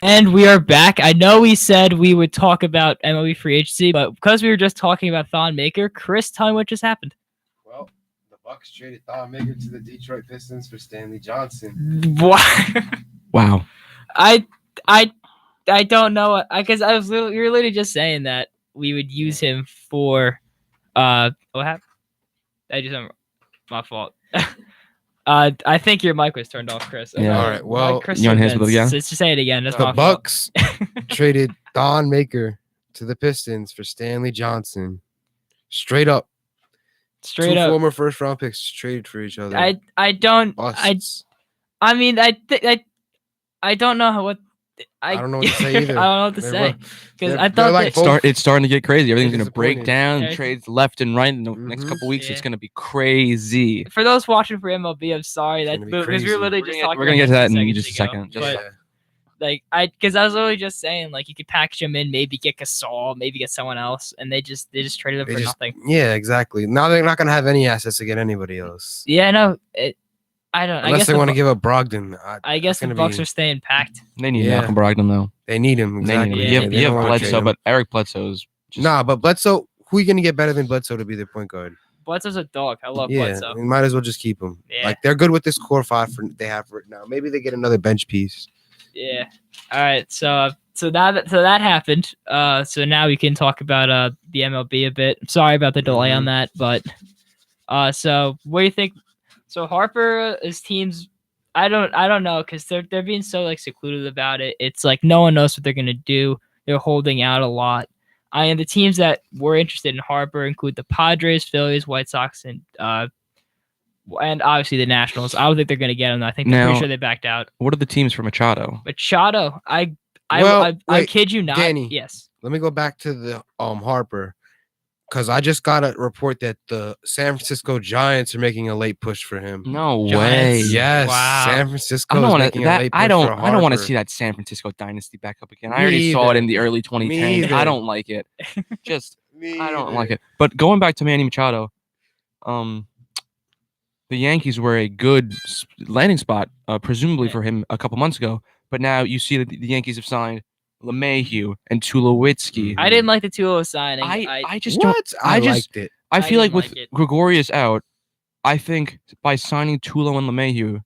And we are back. I know we said we would talk about MLB Free Agency, but because we were just talking about Thon Maker, Chris, tell me what just happened. Well, the Bucks traded Thon Maker to the Detroit Pistons for Stanley Johnson. Wow. I don't know. Because you're literally just saying that we would use him for what happened? My fault. I think your mic was turned off, Chris. Yeah. All right. Well, Chris, you want his little again? Just say it again. That's the my Bucks fault. traded Thon Maker to the Pistons for Stanley Johnson. Straight up. Straight Two up. former first-round picks traded for each other. I don't. Busts. I mean, I don't know what. I don't know what to say either. I don't know what to They're say rough. because They're- I they're thought like that both- It's starting to get crazy. Everything's going to break disappointed. down. Yeah. Trades left and right in the next Mhm. couple weeks. It's Yeah. going to be crazy. for those watching for MLB, I'm sorry It's that gonna be because we were crazy. literally We're just gonna- talking. we're gonna get to about that in seconds just a ago, second. But because I was literally just saying like you could package him in, maybe get Gasol, maybe get someone else, and they just traded him They for just- nothing. Yeah, exactly. Now they're not going to have any assets to get anybody else. Yeah, no, I don't. I Unless guess they the want to Bu- give up Brogdon. I guess the Bucks are staying packed. They need Yeah. Malcolm Brogdon, though. They need him. They need him. Exactly. Yeah, You They have don't wanna trade Bledsoe, him. but Eric Bledsoe's just Nah, but Bledsoe, who are you going to get better than Bledsoe to be their point guard? Bledsoe's a dog. I love Yeah, Bledsoe. we might as well just keep him. Yeah. Like they're good with this core five they have right now. Maybe they get another bench piece. Yeah. All right. So that happened. So now we can talk about the MLB a bit. Sorry about the delay on that, but so what do you think? So Harper's teams, I don't know because they're being so like secluded about it. It's like no one knows what they're gonna do. They're holding out a lot. And the teams that were interested in Harper include the Padres, Phillies, White Sox, and obviously the Nationals. I don't think they're gonna get him. I think they're Now- pretty sure they backed out. what are the teams for Machado? Machado, I Wait, kid you not. Danny. Yes. Let me go back to the Harper, because I just got a report that the San Francisco Giants are making a late push for him. No Giants. way. Yes, Wow. San I Francisco don't is want making to. a late push I don't for want to Harper. see that San Francisco dynasty back up again. I Me already saw it either. in the early 2010s. either. I don't like it. Just Me I don't either. like it. But going back to Manny Machado, the Yankees were a good landing spot, presumably for him a couple months ago. But now you see that the Yankees have signed LeMahieu and Tulowitzki. I didn't like the 2-0 signing. I just don't. What? I just- liked it. I feel like didn't with like it. Gregorius out, I think by signing Tulo and LeMahieu,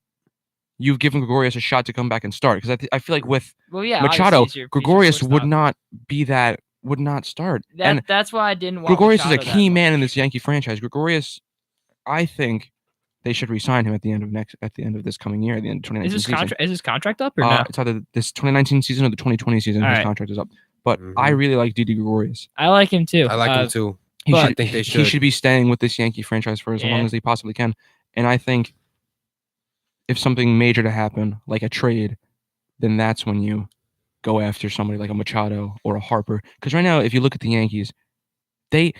you've given Gregorius a shot to come back and start. Because I feel like with well, yeah, Machado, obviously, he's your Gregorius would shortstop. not be that. Would not start. And That's why I didn't want Gregorius is a Machado that key much. man in this Yankee franchise. Gregorius, I think they should re-sign him at the end of this coming year, at the end of 2019 Is his season. contract? Is his contract up or no? It's either this 2019 season or the 2020 season. All His right. contract is up. But Mhm. I really like Didi Gregorius. I like him too. I like him too. He But- should, I think they he should. should be staying with this Yankee franchise for as Yeah. long as he possibly can. And I think if something major to happen, like a trade, then that's when you go after somebody like a Machado or a Harper. Because right now, if you look at the Yankees, they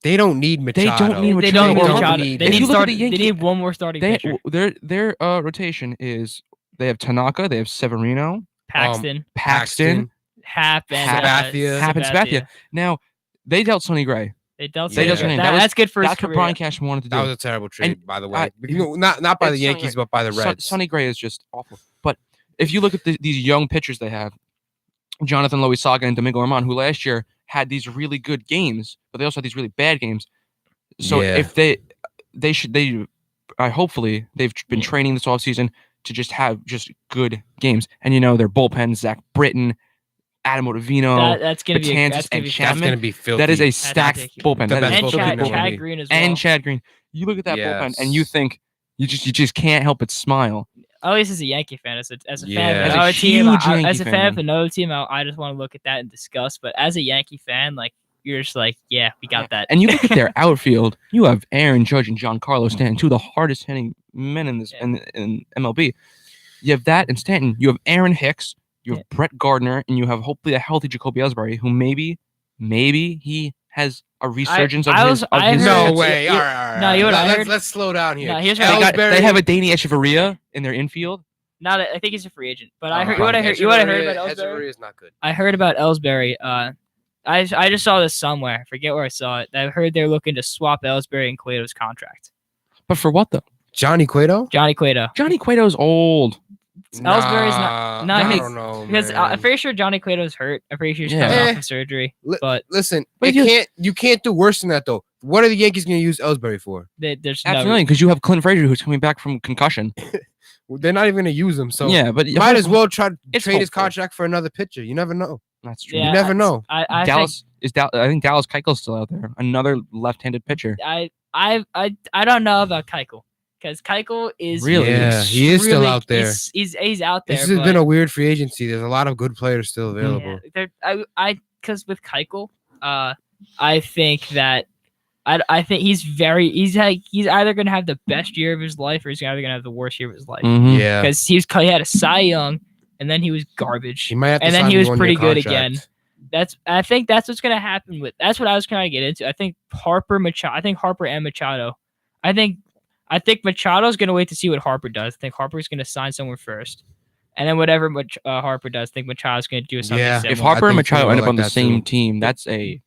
They don't need Machado. don't need They Machado don't need or Machado. need They If need you look at start. the They Yankee- need one more starting pitcher. their rotation is they have Tanaka, they have Severino, Paxton, Paxton, Hap, and Sabathia. Hap and Sabathia. Now they dealt Sonny Gray. They dealt. They dealt Sonny Sonny. Gray. That was- That's good for his That's what career. Brian Cashman wanted to do. That was a terrible trade, by the way. I- Not by the It's Sonny Yankees, but by the Reds. Sonny Gray is just awful. But if you look at these young pitchers they have, Jonathan Loizaga and Domingo Armand, who last year had these really good games, but they also had these really bad games. So Yeah. if hopefully they've been training this offseason to just have just good games. And their bullpen, Zach Britton, Adam Ottavino, That's gonna be. Betances, That's gonna and be Chapman. That's going to be filthy. that is a stacked ridiculous. bullpen. The That best is and bullpen Chad, in the Chad league. Green as well. and Chad Green. You look at that bullpen and you Yes. think you just can't help but smile. At least as a Yankee fan, as a fan Yeah. of As a another team, huge as Yankee a fan of another team, I just want to look at that and discuss. But as a Yankee fan, like you're just like, yeah, we got that. And you look at their outfield, you have Aaron Judge and Giancarlo Stanton, two of the hardest hitting men in this in MLB. You have that and Stanton. You have Aaron Hicks, you have Brett Gardner, and you have hopefully a healthy Jacoby Ellsbury, who maybe he has a resurgence I of was- his. I heard- No That's- way. you- All right. no, you know what I heard? Let's slow down here. No, here's what They, I- they have a Danny Echeverria in their infield. Not, I think he's a free agent. But I Oh, heard what I heard. You know what I heard about Ellsbury? Echeverria is not good. I heard about Ellsbury. I just saw this somewhere. I forget where I saw it. I heard they're looking to swap Ellsbury and Cueto's contract. But for what though? Johnny Cueto? Johnny Cueto. Johnny Cueto's old. Ellsbury's not. No, I he's don't know, because man. I'm pretty sure Johnny Cueto's hurt. I'm pretty sure he's Yeah. coming Eh. off of surgery. Li- But Listen, But you can't do worse than that though. What are the Yankees going to use Ellsbury for? there's no. Absolutely, because you have Clint Frazier who's coming back from concussion. They're not even going to use him. So yeah, but might as well try to it's trade his hopeful. contract for another pitcher. You never know. That's true. Yeah, You never know. I think Dallas I think Dallas Keuchel's still out there. Another left-handed pitcher. I don't know about Keuchel because Keuchel is Really? Yeah, he is still out there. He's out there. This has been a weird free agency. There's a lot of good players still available. I because with Keuchel, I think that I think he's either gonna have the best year of his life or he's either gonna have the worst year of his life Mhm. Yeah, because he had a Cy Young and then he was garbage. he might have to And then sign he a was one-year pretty good contract. again. I think that's what's gonna happen with. That's what I was trying to get into. I think Harper and Machado. I think Machado's gonna wait to see what Harper does. I think Harper's gonna sign somewhere first, and then whatever Harper does, I think Machado's gonna do something Yeah. similar. If Harper I and think Machado people end up like on the that same too. team, that's a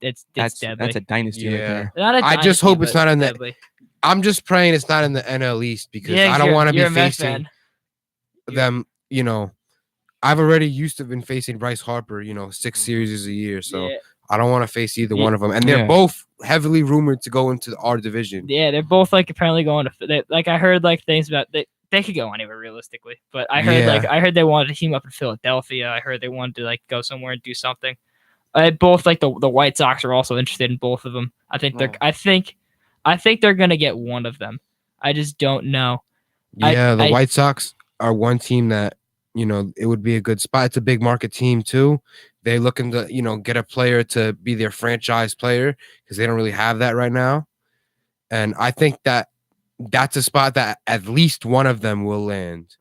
It's that's deadly. a dynasty right Yeah. there. Not a I just dynasty, hope it's but not in the- deadly. I'm just praying it's not in the NL East because Yeah, I don't want to be you're a Mets facing fan. them. You know, I've already used to been facing Bryce Harper. 6 series a year, so Yeah. I don't want to face either Yeah. one of them. And they're Yeah. both heavily rumored to go into our division. Yeah, they're both apparently going to I heard things about they could go anywhere realistically, but I heard they wanted to team up in Philadelphia. I heard they wanted to go somewhere and do something. Both the White Sox are also interested in both of them. I think they're gonna get one of them. I just don't know. Yeah, the White Sox are one team that it would be a good spot. It's a big market team too. They're looking to get a player to be their franchise player because they don't really have that right now. And I think that's a spot that at least one of them will land.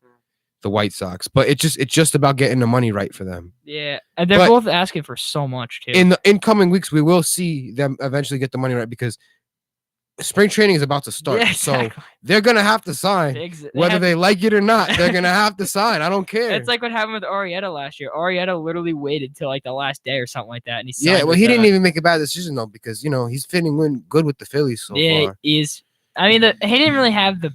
The White Sox, but it's just about getting the money right for them. Yeah, and they're But both asking for so much too. In the incoming weeks, we will see them eventually get the money right because spring training is about to start. Yeah, So exactly. they're gonna have to sign, whether they like it or not. They're gonna have to sign. I don't care. It's like what happened with Arrieta last year. Arrieta literally waited till the last day or something like that, and he signed well, with, he didn't even make a bad decision though because he's fitting in good with the Phillies so far. He's. I mean, he didn't really have the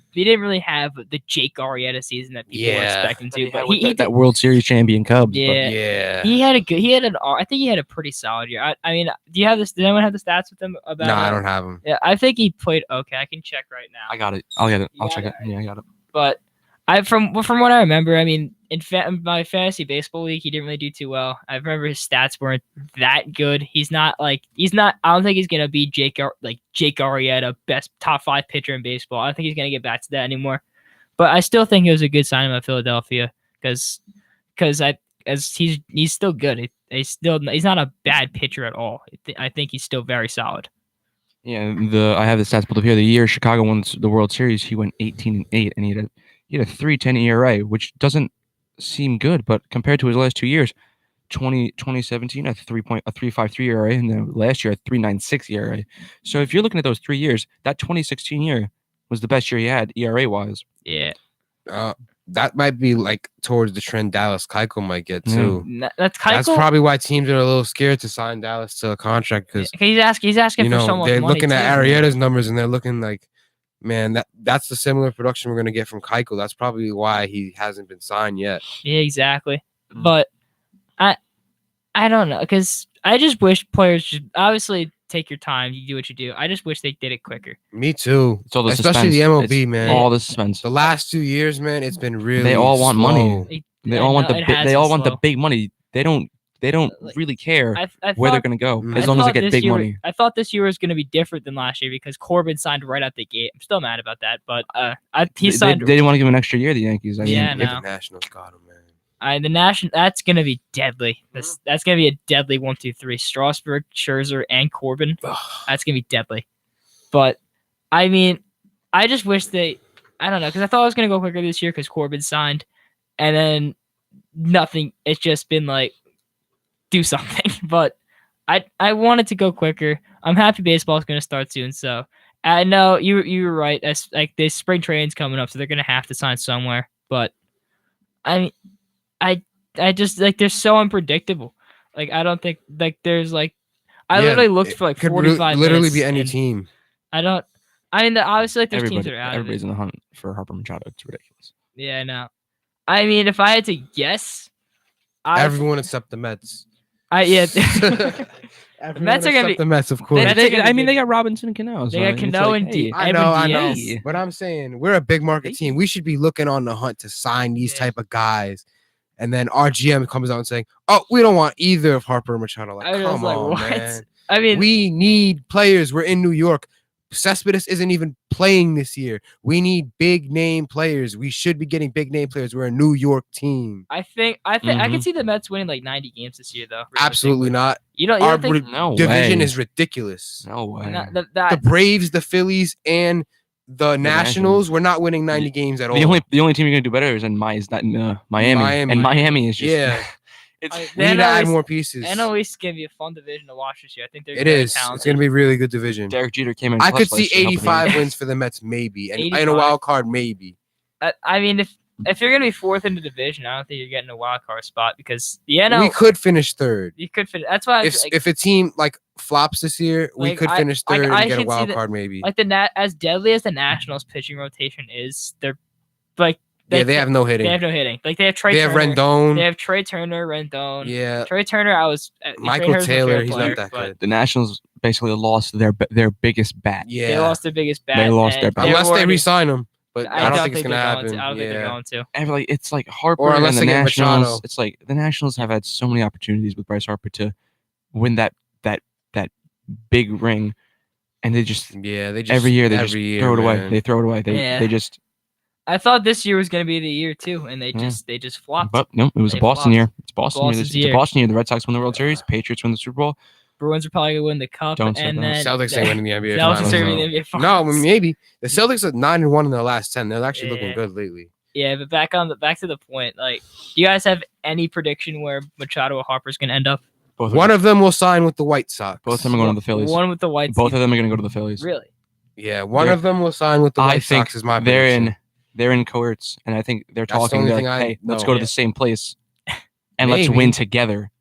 Jake Arrieta season that people were expecting to. But he that World Series champion Cubs. Yeah. But I think he had a pretty solid year. I mean, do you have this? Does anyone have the stats with him about? No, I don't have him. Yeah, I think he played okay. I can check right now. I got it. I'll get it. You I'll got check it? it. Yeah, I got it. But from what I remember, I mean, in my fantasy baseball league, he didn't really do too well. I remember his stats weren't that good. He's not. I don't think he's gonna be Jake Arrieta, best top 5 pitcher in baseball. I don't think he's gonna get back to that anymore. But I still think it was a good signing by Philadelphia because he's still good. He's not a bad pitcher at all. I think he's still very solid. Yeah, I have the stats pulled up here. The year Chicago won the World Series, he went 18-8, and he had a 3.10 ERA, which doesn't seem good, but compared to his last 2 years, 2017 a 3.53 ERA, and then last year a 3.96 ERA. So if you're looking at those 3 years, that 2016 year was the best year he had ERA wise. Yeah, That might be towards the trend Dallas Keuchel might get too. That's Keuchel. That's probably why teams are a little scared to sign Dallas to a contract because he's asking for so much they're money. looking too. at Arrieta's numbers and they're looking like, man, that's the similar production we're gonna get from Keuchel. That's probably why he hasn't been signed yet. Yeah, exactly. But I don't know because I just wish players just obviously take your time. You do what you do. I just wish they did it quicker. Me too. It's all the Especially suspense. the MLB, It's man. all the suspense. The last 2 years, man, it's been really. They all want slow. money. They all want the big money. They don't really care where they're gonna go Mhm. as long as they get big money. I thought this year was going to be different than last year because Corbin signed right out the gate. I'm still mad about that, but he signed. They didn't want to give him an extra year. The Yankees. I mean, Yeah, If no. the Nationals got him, man. The national that's gonna be deadly. That's gonna be a deadly 1, 2, 3. Strasburg, Scherzer, and Corbin. That's gonna be deadly. But I mean, I just wish I don't know, because I thought I was gonna go quicker this year because Corbin signed, and then nothing. It's just been do something. But I wanted to go quicker. I'm happy baseball is gonna start soon. So I know you were right. As this spring training's coming up, so they're gonna have to sign somewhere. But I mean. I just they're so unpredictable. I don't think there's I literally looked for 45 literally minutes be any and team. I mean obviously there's teams that are out of everybody's it. in the hunt for Harper Machado. It's ridiculous. Yeah, I know. I mean, if I had to guess, Everyone except the Mets. yeah. Everyone Mets are gonna except be- the Mets, of course. Mets are gonna I be mean, big. they got Robinson and Cano. They got Cano and D. I Evan know. Diaz. But I'm saying we're a big market Hey. team. We should be looking on the hunt to sign these Yeah. type of guys. And then our GM comes out and saying, "Oh, we don't want either of Harper or Machado." Like, I was come like, on, what? man. I mean, We need players. We're in New York. Cespedes isn't even playing this year. We need big name players. We should be getting big name players. We're a New York team. I think I can Mhm. see the Mets winning like 90 games this year, though. Absolutely not. You don't Our think No division way. is ridiculous. No way. the The Braves, the Phillies, and the Nationals, we're not winning 90 games at all. The only team you're gonna do better is in Miami. Miami. And Miami is just Yeah. it's We need to add more pieces. NL East is gonna be a fun division to watch this year. I think they're It very is. talented. It's going to be a really good division. Derek Jeter came in. I could clutch see last year, helping them. 85 wins for the Mets, maybe, and a 85. wild card, maybe. I mean, if you're gonna be fourth in the division, I don't think you're getting a wild card spot because the NL We could finish third. you could fit. That's why If a team like flops this year, we Like, could finish third I and get a could see wild that- card, maybe. like as deadly as the Nationals pitching rotation is, they're like Yeah, they have no hitting. They have no hitting. Like they have Trey. They have Turner. Rendon. They have Trey Turner, Rendon. Yeah, Trey Turner. Trey Michael Turner's my Taylor. favorite He's player, not that but good. The Nationals basically lost their biggest bat. Yeah, They lost their biggest bat. They lost and their bat. unless they already- re-sign him, but I don't think it's gonna they're happen. going to. I don't think they're Yeah, going to. And it's like Harper Or and unless the they get Nationals. Machado. It's like the Nationals have had so many opportunities with Bryce Harper to win that big ring, and they just yeah. They just every year throw it away. man. They throw it away. Yeah. They just. I thought this year was going to be the year too, and they Yeah. just flopped. But no, it was They a Boston flopped. year. It's Boston year. Boston's It's a year. Boston year. The Red Sox win the World Series. Patriots win the Super Bowl. Bruins are probably going to win the cup, Don't say and that. then Celtics ain't winning the NBA Celtics finals. are no. winning the NBA No, finals. maybe the Celtics are 9-1 in their last 10. They're actually looking Yeah. good lately. Yeah, but back to the point. Like, do you guys have any prediction where Machado or Harper's going to end up? Both One of of them will sign with the White Sox. both of them are going to the Phillies. One with the White. Both of them are going to go to the Phillies. Really? Yeah, one They're- of them will sign with the I White think Sox. Is my they're prediction. in cohorts, and I think they're That's the talking. only They're thing like, I hey, let's know. go to Yeah. the same place, and let's Maybe. win together.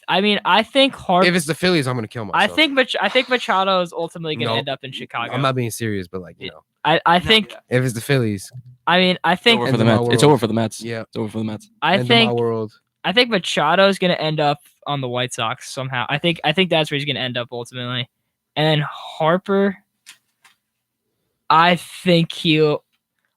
I mean, I think Harper. If it's the Phillies, I'm gonna kill myself. I think Machado is ultimately going to No, end up in Chicago. I'm not being serious, but like you know, I think. if it's the Phillies, I mean, I think. Over End for the of my Mets. It's world. over for the Mets. yeah, It's over for the Mets. I end of think. my world. I think Machado is going to end up on the White Sox somehow. I think that's where he's going to end up ultimately. And then Harper, I think he'll.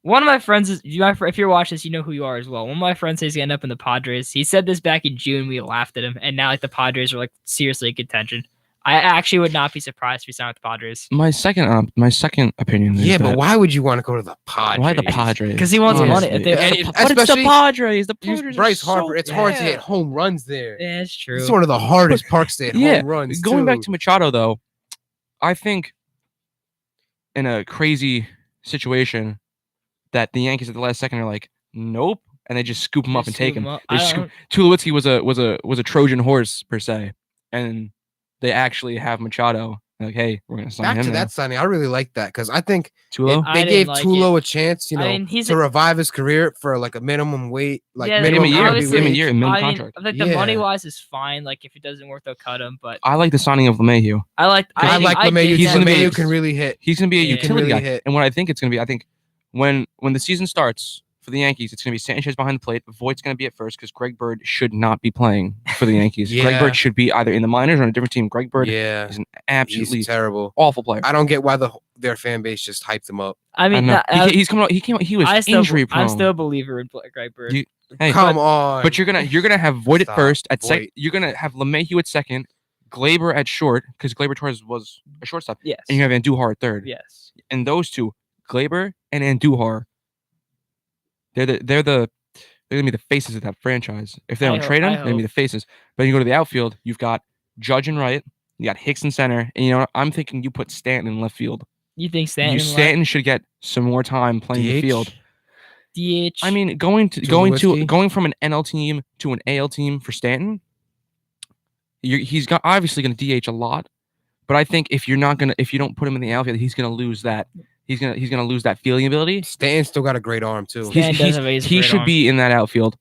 One of my friends is if you're watching this, you know who you are as well. One of my friends says he's going to end up in the Padres. He said this back in June. We laughed at him, and now like the Padres are like seriously in contention. I actually would not be surprised if he signed with the Padres My second opinion. Is Yeah, that, but why would you want to go to the Padres? why the Padres? because he wants money. Honestly. If they- And if- But it's the especially Padres. The Use Padres. Bryce are Harper. It's hard to bad. hit home runs there. yeah, it's true. It's one of the hardest parks to hit Yeah, home runs. Going back too. to Machado, though, I think in a crazy situation that the Yankees at the last second are like, nope, and they just scoop him up and take him. They scoop. Tulowitzki was a Trojan horse per se, and they actually have Machado. Like, hey, we're gonna sign back him to now. that signing, I really like that because I think Tulo. I they didn't gave like Tulo a chance, you know, I mean, he's to a- revive his career for like a minimum wait, like Yeah, Give him minimum a year. hourly obviously- Give him a wage. year. Minimum I mean, contract. like the Yeah. money wise is fine. Like if it doesn't work, they'll cut him. But I like the signing of LeMahieu. I like LeMahieu. dig He's that. gonna be- LeMahieu can really hit. He's gonna be a Yeah. utility Really guy. hit. And what I think it's gonna be, I think when the season starts for the Yankees, it's gonna be Sanchez behind the plate. Voigt's gonna be at first because Greg Bird should not be playing for the Yankees. Greg Yeah. Bird should be either in the minors or on a different team. Greg Bird Yeah, is an he's absolutely terrible. awful player. I don't get why their fan base just hyped him up. I I mean, know. that- He's coming out. He came out. He was I still, injury prone. I'm still a believer in Greg Bird. You- Hey, Come on, but you're gonna have Voigt at Stop. first. At second, Voit. you're gonna have LeMahieu at second, Glaber at short because Glaber Torres was a shortstop, Yes. and you have Andujar at third. Yes. And those two, Glaber and Andujar, they're gonna be the faces of that franchise. If they I don't hope- trade them, I they're gonna be hope. the faces. But you go to the outfield, you've got Judge and right, you got Hicks in center, and you know what? I'm thinking you put Stanton in left field. You think Stanton? Stanton should get some more time playing the DH? field. DH. I mean, going Tulowitzki? from an NL team to an AL team for Stanton, he's obviously going to DH a lot, but I think if you don't put him in the outfield, he's going to lose that. He's going to lose that fielding ability. Stan's still got a great arm too. Stan does have a He great should arm. be in that outfield.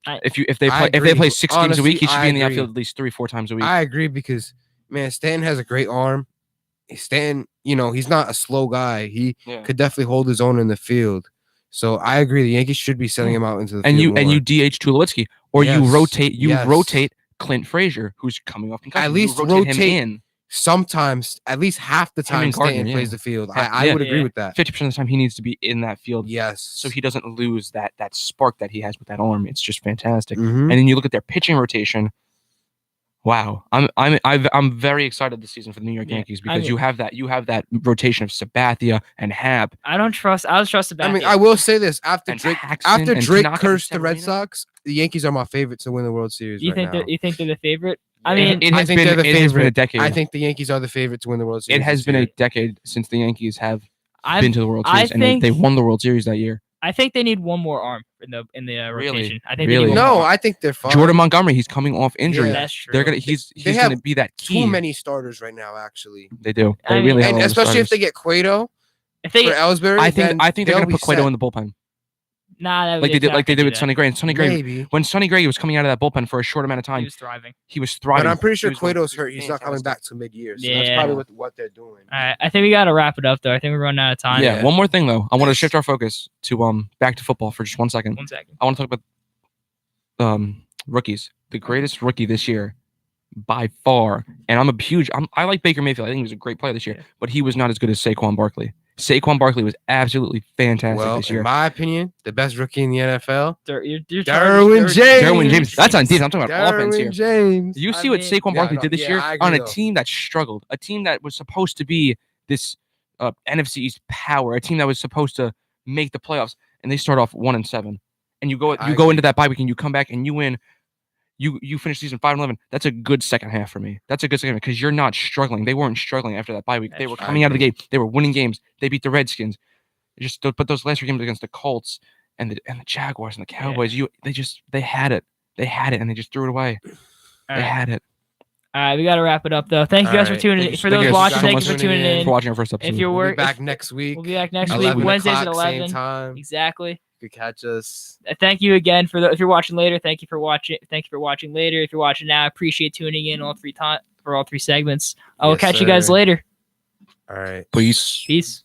I- If they I play agree. 6 games a week, he Honestly, should be in the I outfield agree. at least 3-4 times a week. I agree because man, Stanton has a great arm. Stanton, you know, he's not a slow guy. He Yeah. could definitely hold his own in the field. So I agree. The Yankees should be sending him out into the and field you more. DH Tulowitzki, or you Yes. rotate Clint Frazier, who's coming off concussion. At least you rotate him in. Sometimes, at least half the time, and Gardner, Stanton plays the field. I would agree with that. 50% of the time, he needs to be in that field. Yes. So he doesn't lose that spark that he has with that arm. It's just fantastic. Mhm. And then you look at their pitching rotation. Wow, I'm very excited this season for the New York Yankees because you have that rotation of Sabathia and Happ. I don't trust Sabathia. I mean, I will say this: after Drake Tanaka cursed the Red Sox, the Yankees are my favorite to win the World Series. You think now. you think they're the favorite? I mean, I think they're the favorite. It has been a decade. I think the Yankees are the favorite to win the World Series. It has been a decade since the Yankees have been to the World I Series, and they won the World Series that year. I think they need one more arm in the rotation. Really? I think Really? They need No, I think they're fine. Jordan Montgomery, he's coming off injury. Yeah. That's true. They're gonna he's gonna be that key. Too many starters right now, actually. They do. I They mean, really have And all the especially if starters. they get Cueto If they for Ellsbury, I think they're they'll gonna be put Cueto set. in the bullpen. nah, Like they did with Sonny Gray. And Sonny Gray, Maybe. when Sonny Gray was coming out of that bullpen for a short amount of he time, was thriving. he was thriving. But I'm pretty He sure was going- Cueto's hurt. He's not coming back till mid-year. So that's probably what they're doing. All right, I think we gotta wrap it up though. I think we're running out of time. Yeah. One more thing though, I want to shift our focus to back to football for just 1 second. 1 second. I want to talk about rookies. The greatest rookie this year, by far. And I like Baker Mayfield. I think he was a great player this year, but he was not as good as Saquon Barkley. Saquon Barkley was absolutely fantastic Well, this year. in my opinion, the best rookie in the NFL, Derwin James. Derwin James. That's on defense. I'm talking about offense here. James. You see what Saquon Barkley did this year I agree, on a though. team that struggled, a team that was supposed to be this NFC East power, a team that was supposed to make the playoffs, and they start off 1-7. And you go into that bye week and you come back and you win. You finish season 5-11. That's a good second half for me. That's a good second half because you're not struggling. They weren't struggling after that bye week. They were coming out of the gate. They were winning games. They beat the Redskins. But those last 3 games against the Colts and the Jaguars and the Cowboys, they had it. They had it and they just threw it away. They had it. All right, we gotta wrap it up though. Thank you guys for tuning in. For those watching, thank you for tuning in. For watching our first episode. If you're We'll be back next week. We'll be back next week. 11 Wednesdays at o'clock, 11. Same time. Exactly. You can catch us. Thank you again if you're watching later. Thank you for watching. Thank you for watching later. If you're watching now, I appreciate tuning in for all 3 segments. I will catch you guys later. All right. Peace. Peace.